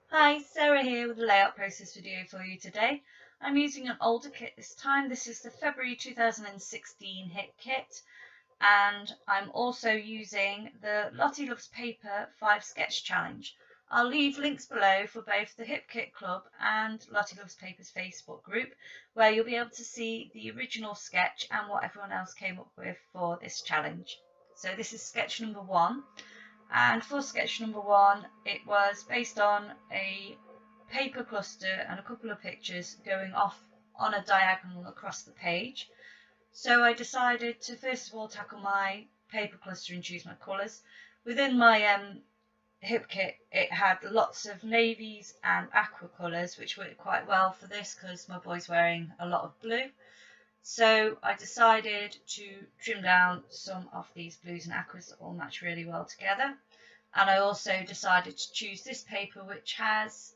Hi, Sarah here with a layout process video for you today. I'm using an older kit this time. This is the February 2016 hit kit, and I'm also using the Lottie Loves Paper 5 Sketch Challenge. I'll leave links below for both the Hip Kit Club and Lottie Loves Paper's Facebook group, where you'll be able to see the original sketch and what everyone else came up with for this challenge. So this is sketch number 1. And for sketch number 1, it was based on a paper cluster and a couple of pictures going off on a diagonal across the page. So I decided to first of all tackle my paper cluster and choose my colours. Within my hip kit, it had lots of navies and aqua colours, which worked quite well for this because my boy's wearing a lot of blue. So I decided to trim down some of these blues and aquas that all match really well together. And I also decided to choose this paper, which has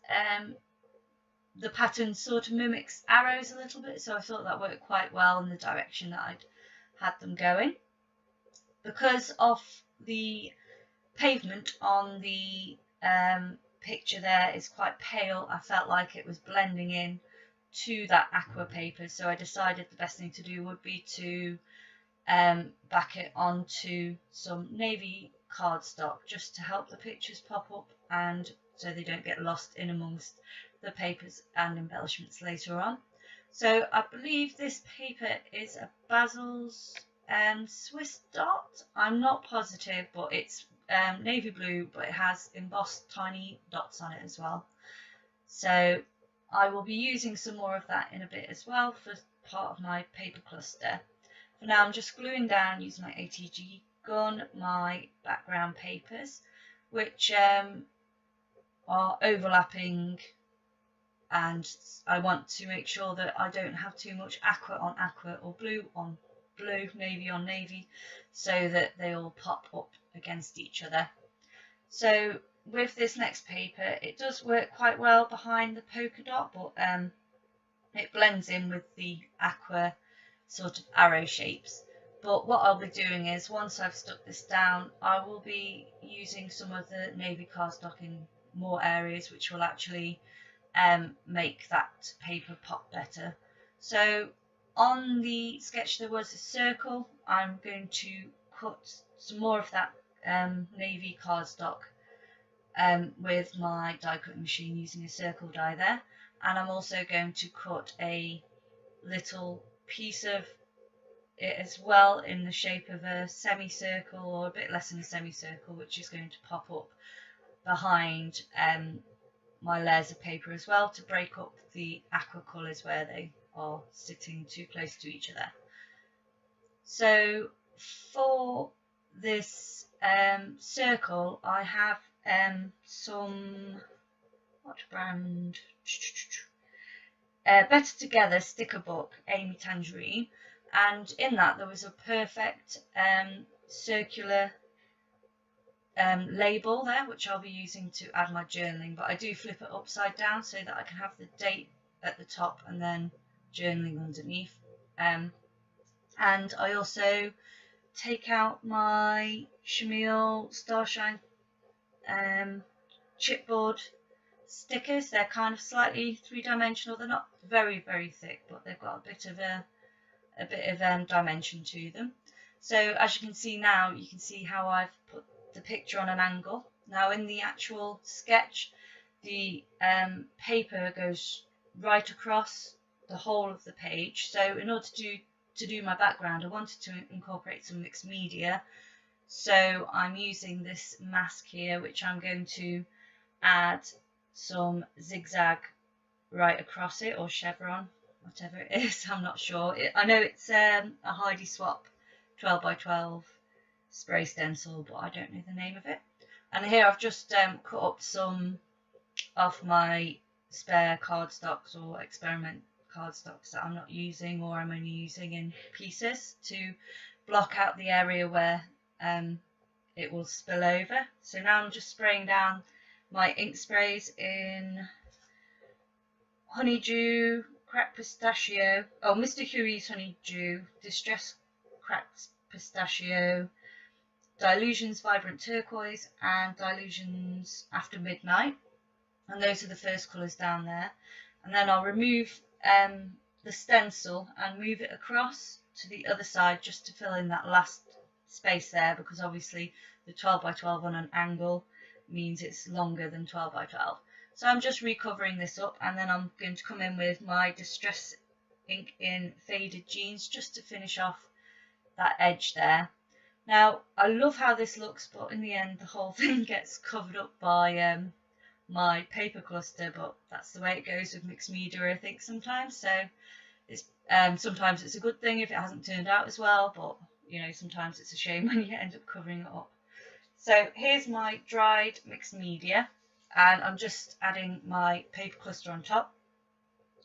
the pattern sort of mimics arrows a little bit, so I thought that worked quite well in the direction that I'd had them going. Because of the pavement on the picture there is quite pale, I felt like it was blending in to that aqua paper, so I decided the best thing to do would be to back it onto some navy cardstock just to help the pictures pop up and so they don't get lost in amongst the papers and embellishments later on. So I believe this paper is a Basil's Swiss dot. I'm not positive, but it's navy blue, but it has embossed tiny dots on it as well. So I will be using some more of that in a bit as well for part of my paper cluster. For now, I'm just gluing down using my ATG gun my background papers, which are overlapping, and I want to make sure that I don't have too much aqua on aqua or blue on blue, navy on navy, so that they all pop up against each other. So with this next paper, it does work quite well behind the polka dot, but it blends in with the aqua sort of arrow shapes. But what I'll be doing is, once I've stuck this down, I will be using some of the navy cardstock in more areas, which will actually make that paper pop better. So on the sketch there was a circle. I'm going to cut some more of that navy cardstock with my die cutting machine using a circle die there, and I'm also going to cut a little piece of it as well in the shape of a semicircle, or a bit less than a semicircle, which is going to pop up behind my layers of paper as well, to break up the aqua colours where they are sitting too close to each other. So for this circle, I have some, what brand? Better Together sticker book, Amy Tangerine, and in that there was a perfect circular label there, which I'll be using to add my journaling, but I do flip it upside down so that I can have the date at the top and then journaling underneath. And I also take out my Shamil Starshine chipboard stickers. They're kind of slightly three-dimensional. They're not very, very thick, but they've got a bit of dimension to them. So as you can see now, you can see how I've put the picture on an angle. Now in the actual sketch, the paper goes right across the whole of the page. So in order to do my background, I wanted to incorporate some mixed media. So I'm using this mask here, which I'm going to add some zigzag right across it, or chevron, whatever it is, I'm not sure. I know it's a Heidi Swap 12 by 12 spray stencil, but I don't know the name of it. And here I've just cut up some of my spare cardstocks or experiment cardstocks that I'm not using, or I'm only using in pieces, to block out the area where it will spill over. So now I'm just spraying down my ink sprays in Honeydew, Cracked Pistachio, Mr. Huey's Honeydew, Distress Cracked Pistachio, Dilutions Vibrant Turquoise, and Dilutions After Midnight. and those are the first colours down there. And then I'll remove the stencil and move it across to the other side just to fill in that last space there, because obviously the 12 by 12 on an angle means it's longer than 12 by 12. So I'm just recovering this up, and then I'm going to come in with my Distress Ink in Faded Jeans just to finish off that edge there. Now I love how this looks, but in the end the whole thing gets covered up by my paper cluster, but that's the way it goes with mixed media, I think, sometimes. So it's sometimes it's a good thing if it hasn't turned out as well, but you know, sometimes it's a shame when you end up covering it up. So here's my dried mixed media, and I'm just adding my paper cluster on top.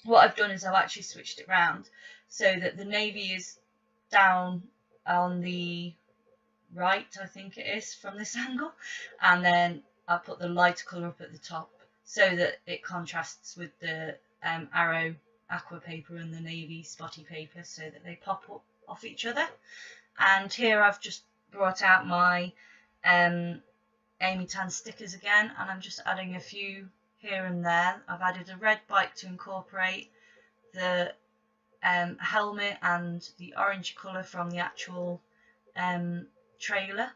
What I've done is I've actually switched it round so that the navy is down on the right, I think it is, from this angle, and then I put the lighter colour up at the top so that it contrasts with the arrow aqua paper and the navy spotty paper, so that they pop up off each other. And here I've just brought out my Amy Tan stickers again, and I'm just adding a few here and there. I've added a red bike to incorporate the helmet and the orange colour from the actual trailer.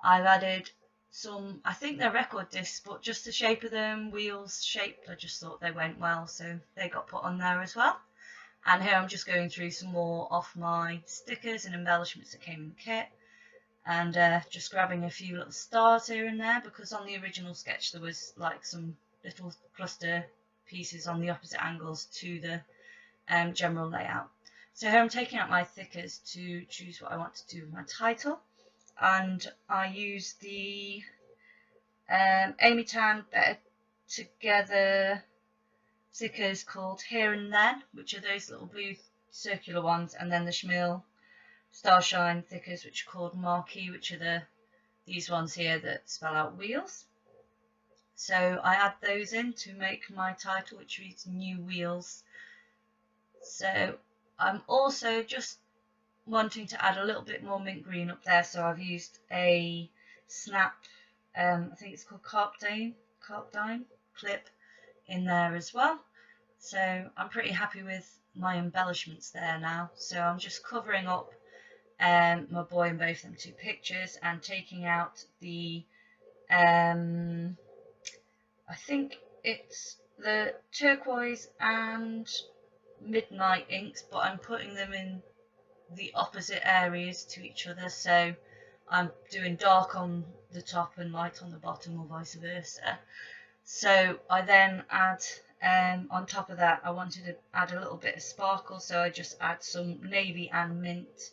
I've added some, I think they're record discs, but just the shape of them, wheels shaped, I just thought they went well, so they got put on there as well. And here I'm just going through some more of my stickers and embellishments that came in the kit, and just grabbing a few little stars here and there, because on the original sketch there was like some little cluster pieces on the opposite angles to the general layout. So here I'm taking out my thickers to choose what I want to do with my title, and I use the Amy Tan Better Together stickers called Here and Then, which are those little blue circular ones, and then the Schmill Starshine thickers, which are called Marquee, which are these ones here that spell out wheels. So I add those in to make my title, which reads New Wheels. So I'm also just wanting to add a little bit more mint green up there, so I've used a snap, I think it's called Carpdine clip in there as well. So I'm pretty happy with my embellishments there now. So I'm just covering up my boy in both them two pictures and taking out the I think it's the turquoise and midnight inks, but I'm putting them in the opposite areas to each other, so I'm doing dark on the top and light on the bottom, or vice versa. So I then add on top of that, I wanted to add a little bit of sparkle, so I just add some navy and mint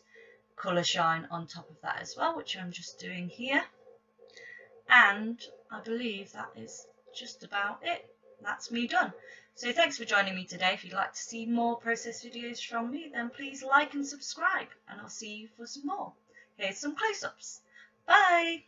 colour shine on top of that as well, which I'm just doing here. And I believe that is just about it. That's me done. So thanks for joining me today. If you'd like to see more process videos from me, then please like and subscribe, and I'll see you for some more. Here's some close-ups. Bye!